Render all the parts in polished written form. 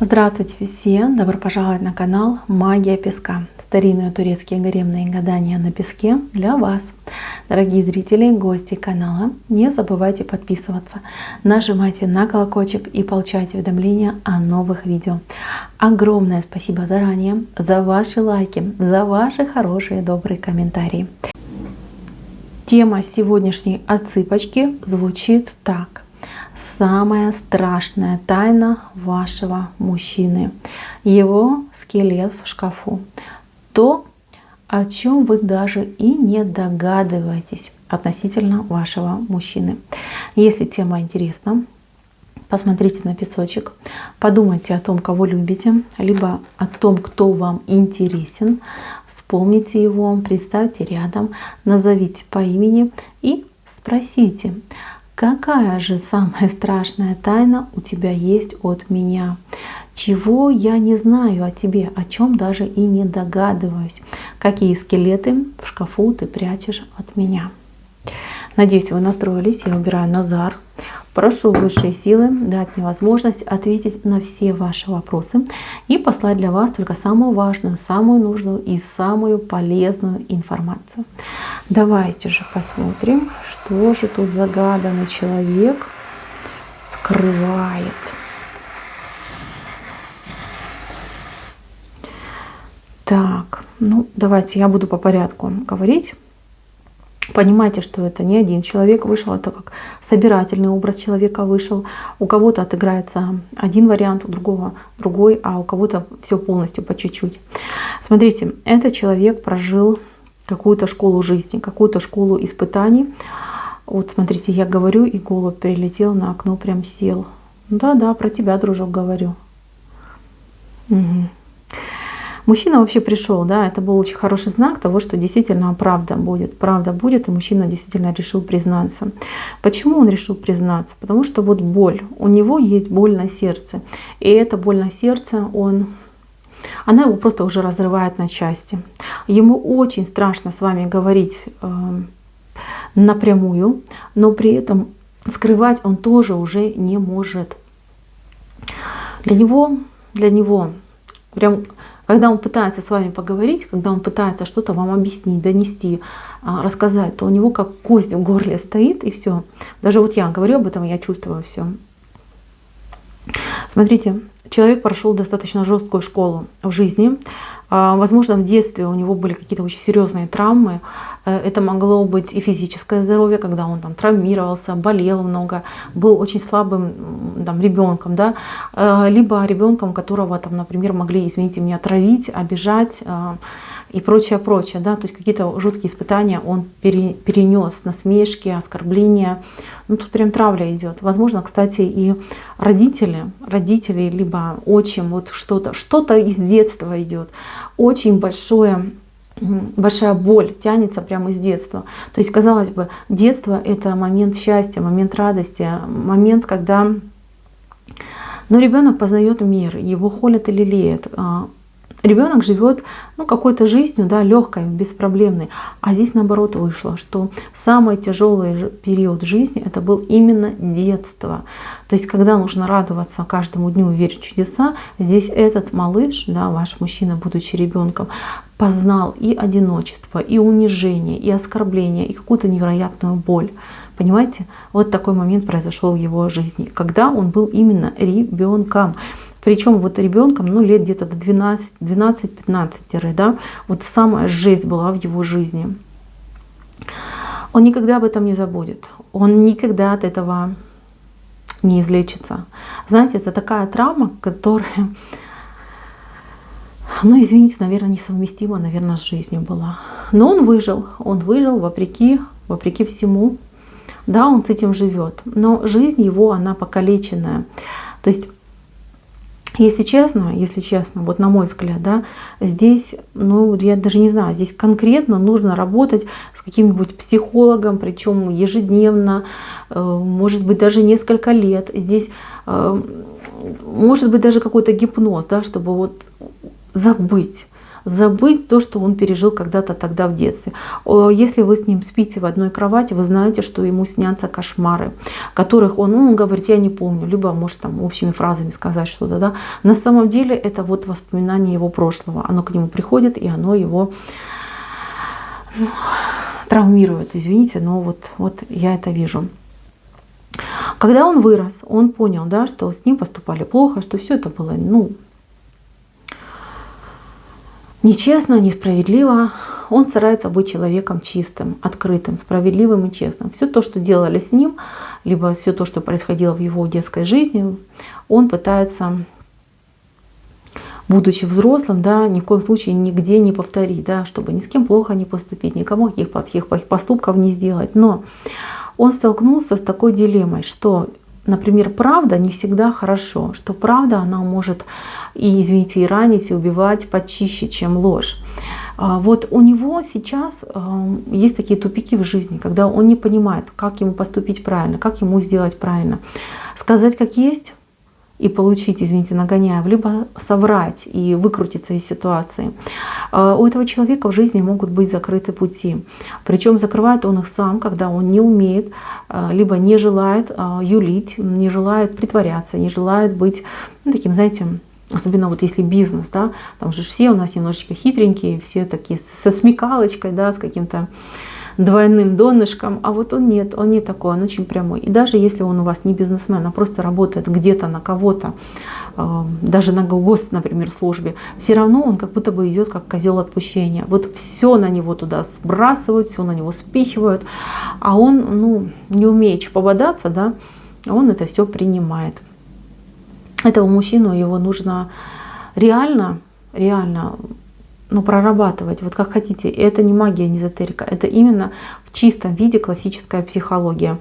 Здравствуйте все! Добро пожаловать на канал Магия Песка. Старинные турецкие гаремные гадания на песке для вас. Дорогие зрители и гости канала, не забывайте подписываться, нажимайте на колокольчик и получайте уведомления о новых видео. Огромное спасибо заранее за ваши лайки, за ваши хорошие добрые комментарии. Тема сегодняшней отсыпочки звучит так. Самая страшная тайна вашего мужчины. Его скелет в шкафу. То, о чем вы даже и не догадываетесь относительно вашего мужчины. Если тема интересна, посмотрите на песочек, подумайте о том, кого любите, либо о том, кто вам интересен. Вспомните его, представьте рядом, назовите по имени и спросите: какая же самая страшная тайна у тебя есть от меня? Чего я не знаю о тебе, о чем даже и не догадываюсь? Какие скелеты в шкафу ты прячешь от меня? Надеюсь, вы настроились. Я убираю Назар. Прошу высшие силы дать мне возможность ответить на все ваши вопросы и послать для вас только самую важную, самую нужную и самую полезную информацию. Давайте же посмотрим, что же тут загаданный человек скрывает. Так, давайте я буду по порядку говорить. Понимаете, что это не один человек вышел, это как собирательный образ человека вышел. У кого-то отыграется один вариант, у другого другой, а у кого-то все полностью по чуть-чуть. Смотрите, этот человек прожил какую-то школу жизни, какую-то школу испытаний. Вот смотрите, я говорю, и голубь прилетел на окно, прям сел. Да, про тебя, дружок, говорю. Угу. Мужчина вообще пришел, да, это был очень хороший знак того, что действительно правда будет, и мужчина действительно решил признаться. Почему он решил признаться? Потому что вот боль, у него есть боль на сердце, и эта боль на сердце, она его просто уже разрывает на части. Ему очень страшно с вами говорить напрямую, но при этом скрывать он тоже уже не может. Для него, прям, когда он пытается с вами поговорить, когда он пытается что-то вам объяснить, донести, рассказать, то у него как кость в горле стоит, и все. Даже вот я говорю об этом, я чувствую все. Смотрите, человек прошел достаточно жесткую школу в жизни. Возможно, в детстве у него были какие-то очень серьезные травмы. Это могло быть и физическое здоровье, когда он там травмировался, болел много, был очень слабым ребенком, да? Либо ребенком, которого там, например, могли, извините меня, травить, обижать и прочее, да? То есть какие-то жуткие испытания он перенес, насмешки, оскорбления. Тут прям травля идет. Возможно, кстати, и родители, либо отчим, вот что-то из детства идет. Очень большая боль тянется прямо из детства. То есть, казалось бы, детство — это момент счастья, момент радости, момент, когда ребенок познает мир, его холят и лелеют. Ребенок живет какой-то жизнью, да, легкой, беспроблемной. А здесь наоборот вышло, что самый тяжелый период жизни — это был именно детство. То есть, когда нужно радоваться каждому дню и верить в чудеса, здесь этот малыш, да, ваш мужчина, будучи ребенком, познал и одиночество, и унижение, и оскорбление, и какую-то невероятную боль. Понимаете? Вот такой момент произошел в его жизни, когда он был именно ребенком. Причем вот ребенком, лет где-то до 12-15, да, вот самая жесть была в его жизни. Он никогда об этом не забудет, он никогда от этого не излечится. Знаете, это такая травма, которая, извините, наверное, несовместима, наверное, с жизнью была. Но он выжил вопреки всему. Да, он с этим живет, но жизнь его, она покалеченная. То есть, если честно, вот на мой взгляд, да, здесь, я даже не знаю, здесь конкретно нужно работать с каким-нибудь психологом, причем ежедневно, может быть, даже несколько лет. Здесь может быть даже какой-то гипноз, да, чтобы вот забыть забыть то, что он пережил когда-то тогда в детстве. Если вы с ним спите в одной кровати, вы знаете, что ему снятся кошмары, которых он говорит, я не помню, либо может там общими фразами сказать что-то, да. На самом деле это вот воспоминание его прошлого. Оно к нему приходит, и оно его травмирует, извините, но вот я это вижу. Когда он вырос, он понял, да, что с ним поступали плохо, что все это было, нечестно, несправедливо. Он старается быть человеком чистым, открытым, справедливым и честным. Все то, что делали с ним, либо все то, что происходило в его детской жизни, он пытается, будучи взрослым, да, ни в коем случае нигде не повторить, да, чтобы ни с кем плохо не поступить, никому каких плохих поступков не сделать. Но он столкнулся с такой дилеммой, что, например, правда не всегда хорошо, что правда, она может и, извините, и ранить, и убивать почище, чем ложь. Вот у него сейчас есть такие тупики в жизни, когда он не понимает, как ему поступить правильно, как ему сделать правильно. Сказать как есть и получить, извините, нагоняя, либо соврать и выкрутиться из ситуации. У этого человека в жизни могут быть закрыты пути. Причем закрывает он их сам, когда он не умеет, либо не желает юлить, не желает притворяться, не желает быть таким, знаете, особенно вот если бизнес, да, там же все у нас немножечко хитренькие, все такие со смекалочкой, да, с каким-то двойным донышком, а вот он нет, он не такой, он очень прямой. И даже если он у вас не бизнесмен, а просто работает где-то на кого-то, даже на например, службе, все равно он как будто бы идет как козел отпущения. Вот все на него туда сбрасывают, все на него спихивают, а он, не умеет пободаться, да, он это все принимает. Этого мужчину его нужно реально прорабатывать, вот как хотите. И это не магия, не эзотерика, это именно в чистом виде классическая психология.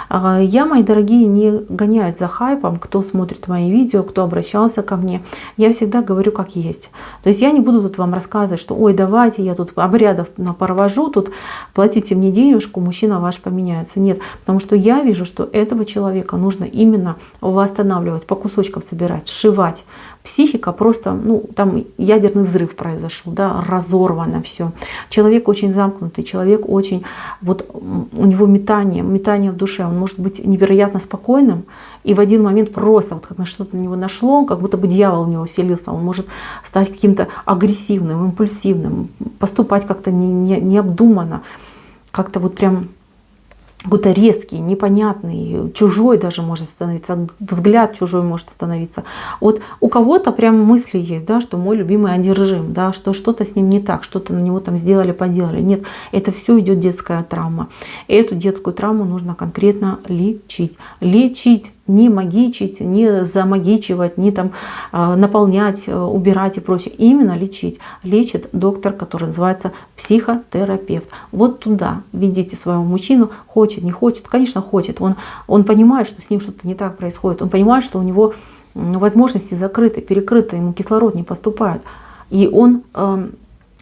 Я, мои дорогие, не гоняюсь за хайпом, кто смотрит мои видео, кто обращался ко мне. Я всегда говорю как есть. То есть я не буду тут вам рассказывать, что ой, давайте, я тут обрядов провожу, тут платите мне денежку, мужчина ваш поменяется. Нет, потому что я вижу, что этого человека нужно именно восстанавливать, по кусочкам собирать, сшивать. Психика просто, там ядерный взрыв произошел, да, разорвано все. Человек очень замкнутый, человек очень, вот у него метание в душе, он может быть невероятно спокойным, и в один момент просто, вот как на что-то на него нашло, как будто бы дьявол в него вселился, он может стать каким-то агрессивным, импульсивным, поступать как-то необдуманно, как-то вот прям какой-то резкий, непонятный, чужой даже может становиться, взгляд чужой может становиться. Вот у кого-то прям мысли есть, да, что мой любимый одержим, да, что что-то с ним не так, что-то на него там сделали, поделали. Нет, это все идет детская травма. И эту детскую травму нужно конкретно лечить. Лечить, не магичить, не замагичивать, не там наполнять, убирать и прочее. Именно лечить. Лечит доктор, который называется психотерапевт. Вот туда ведите своего мужчину, хочет, не хочет. Конечно, хочет. Он понимает, что с ним что-то не так происходит. Он понимает, что у него возможности закрыты, перекрыты, ему кислород не поступает. И он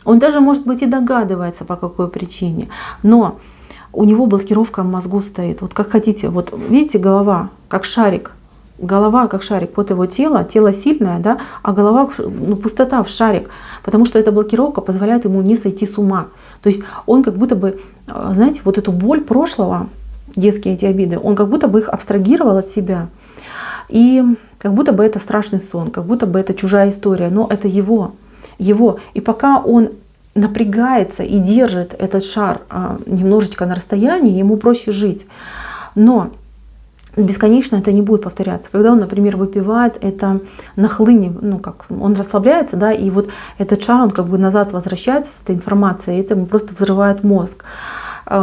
даже, может быть, и догадывается, по какой причине. Но у него блокировка в мозгу стоит. Вот как хотите. Вот видите, голова как шарик. Голова как шарик. Вот его тело сильное, да, а голова пустота в шарик. Потому что эта блокировка позволяет ему не сойти с ума. То есть он как будто бы, знаете, вот эту боль прошлого, детские эти обиды, он как будто бы их абстрагировал от себя. И как будто бы это страшный сон, как будто бы это чужая история. Но это его. И пока он напрягается и держит этот шар немножечко на расстоянии, ему проще жить. Но бесконечно это не будет повторяться. Когда он, например, выпивает, это нахлыне, он расслабляется, да, и вот этот шар, он как бы назад возвращается с этой информацией, и это ему просто взрывает мозг.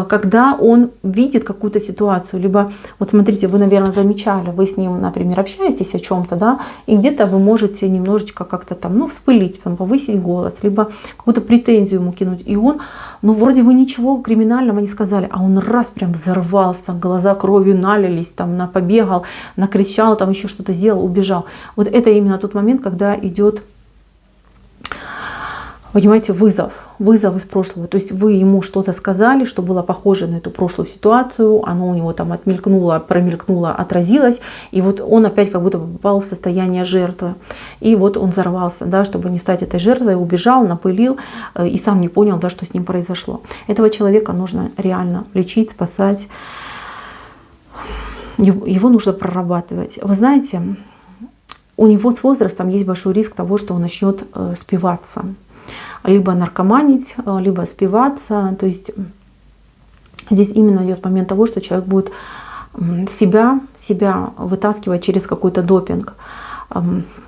Когда он видит какую-то ситуацию, либо, вот смотрите, вы, наверное, замечали, вы с ним, например, общаетесь о чем-то, да, и где-то вы можете немножечко как-то там, вспылить, повысить голос, либо какую-то претензию ему кинуть, и он, вроде вы ничего криминального не сказали, а он раз прям взорвался, глаза кровью налились, там, побегал, накричал, там еще что-то сделал, убежал. Вот это именно тот момент, когда идет, понимаете, вызов. вызов из прошлого. То есть вы ему что-то сказали, что было похоже на эту прошлую ситуацию, оно у него там отмелькнуло, промелькнуло, отразилось, и вот он опять как будто попал в состояние жертвы. И вот он взорвался, да, чтобы не стать этой жертвой, убежал, напылил и сам не понял, да, что с ним произошло. Этого человека нужно реально лечить, спасать. Его нужно прорабатывать. Вы знаете, у него с возрастом есть большой риск того, что он начнет спиваться. Либо наркоманить, либо спиваться. То есть здесь именно идет момент того, что человек будет себя вытаскивать через какой-то допинг.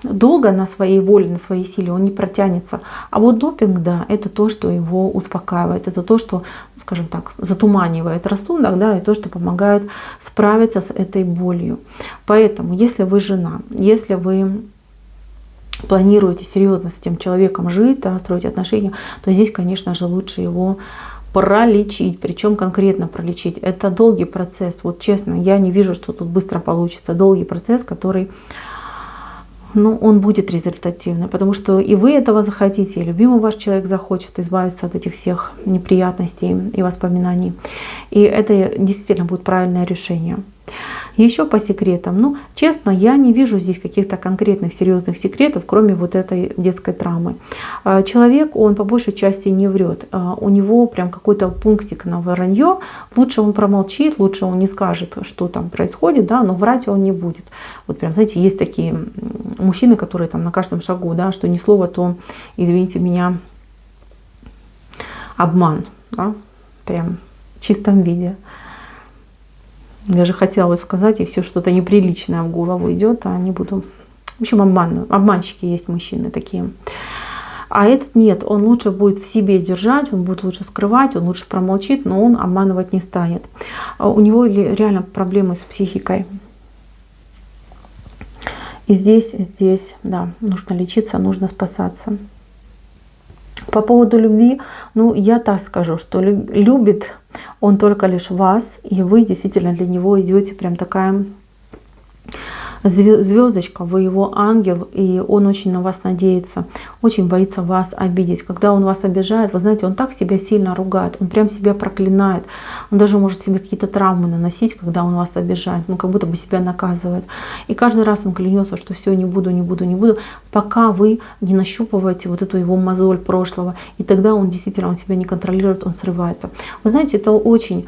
Долго на своей воле, на своей силе он не протянется. А вот допинг, да, это то, что его успокаивает. Это то, что, скажем так, затуманивает рассудок, да, и то, что помогает справиться с этой болью. Поэтому, если вы жена, если вы планируете серьезно с этим человеком жить, да, строить отношения, то здесь, конечно же, лучше его пролечить, причем конкретно пролечить. Это долгий процесс. Вот честно, я не вижу, что тут быстро получится. Долгий процесс, который, ну, он будет результативный, потому что и вы этого захотите, и любимый ваш человек захочет избавиться от этих всех неприятностей и воспоминаний. И это действительно будет правильное решение. Еще по секретам. Ну, честно, я не вижу здесь каких-то конкретных серьезных секретов, кроме вот этой детской травмы. Человек, он по большей части не врет. У него прям какой-то пунктик на вранье. Лучше он промолчит, лучше он не скажет, что там происходит, да, но врать он не будет. Вот прям, знаете, есть такие мужчины, которые там на каждом шагу, да, что ни слова, то, извините меня, обман, да, прям в чистом виде. Даже хотела бы сказать, и все что-то неприличное в голову идет, а не буду. В общем, обманщики есть мужчины такие. А этот нет, он лучше будет в себе держать, он будет лучше скрывать, он лучше промолчит, но он обманывать не станет. У него реально проблемы с психикой. И здесь, да, нужно лечиться, нужно спасаться. По поводу любви, ну, я так скажу, что любит он только лишь вас, и вы действительно для него идете прям такая звездочка, вы его ангел, и он очень на вас надеется, очень боится вас обидеть. Когда он вас обижает, вы знаете, он так себя сильно ругает, он прям себя проклинает, он даже может себе какие-то травмы наносить, когда он вас обижает, ну как будто бы себя наказывает. И каждый раз он клянется, что все, не буду, пока вы не нащупываете вот эту его мозоль прошлого, и тогда он действительно, он себя не контролирует, он срывается. Вы знаете, это очень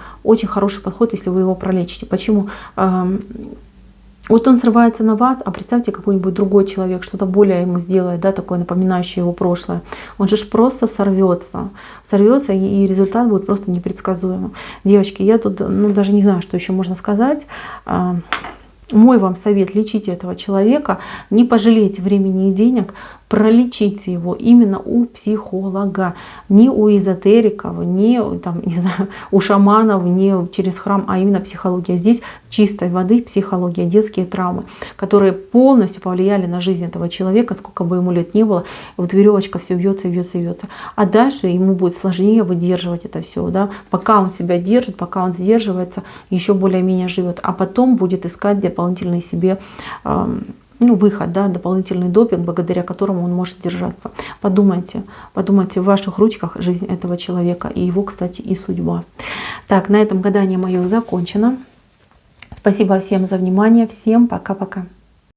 хороший подход, если вы его пролечите. Почему? Вот он срывается на вас, а представьте, какой-нибудь другой человек что-то более ему сделает, да, такое напоминающее его прошлое. Он же просто сорвется, и результат будет просто непредсказуемым. Девочки, я тут, ну, даже не знаю, что еще можно сказать. Мой вам совет: лечите этого человека, не пожалейте времени и денег, пролечите его именно у психолога, не у эзотериков, не там, не знаю, у шаманов, не через храм, а именно психология. Здесь чистой воды психология, детские травмы, которые полностью повлияли на жизнь этого человека, сколько бы ему лет не было. Вот веревочка все вьется. А дальше ему будет сложнее выдерживать это все, да, пока он себя держит, пока он сдерживается, еще более-менее живет, а потом будет искать дополнительный себе выход, да, дополнительный допинг, благодаря которому он может держаться. Подумайте, в ваших ручках жизнь этого человека и его, кстати, и судьба. Так, на этом гадание мое закончено. Спасибо всем за внимание. Всем пока-пока.